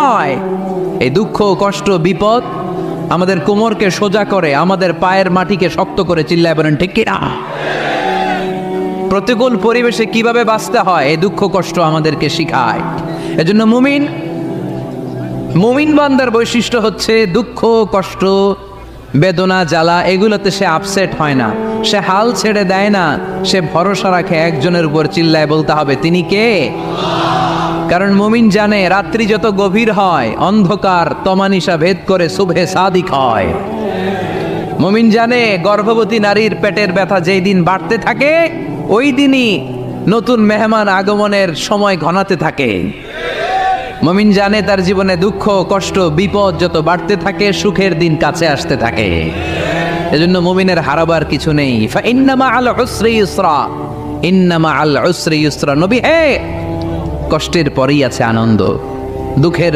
হয়। এই দুঃখ, কষ্ট, বিপদ আমাদের কোমরকে সোজা করে, আমাদের পায়ের মাটিকে শক্ত করে। চিল্লায় বলেন ঠিক কিনা? প্রতিকূল পরিবেশে কিভাবে বাঁচতে হয় এই দুঃখ কষ্ট আমাদেরকে শিখায়। এজন্য মুমিন বান্দার বৈশিষ্ট্য হচ্ছে দুঃখ কষ্ট বেদনা জ্বালা এগুলোতে সে আপসেট হয় না, সে হাল ছেড়ে দেয় না, সে ভরসা রাখে একজনের উপর। চিল্লায় বলতে হবে তিনি কে? কারণ মুমিন জানে রাত্রি যত গভীর হয় অন্ধকার তমানিসা ভেদ করে সুবহে সাদিক হয়। মুমিন জানে গর্ভবতী নারীর পেটের ব্যথা যেই দিন বাড়তে থাকে ওই দিনই নতুন মেহমান আগমনের সময় ঘনাতে থাকে। মুমিন জানে তার জীবনে দুঃখ কষ্ট বিপদ যত বাড়তে থাকে সুখের দিন কাছে আসতে থাকে। এজন্য মুমিনের হারাবার কিছু নেই। ইন্না মাআল উসরি ইউসরা, ইন্না মাআল উসরি ইউসরা। নবী হে, কষ্টের পরেই আছে আনন্দ, দুঃখের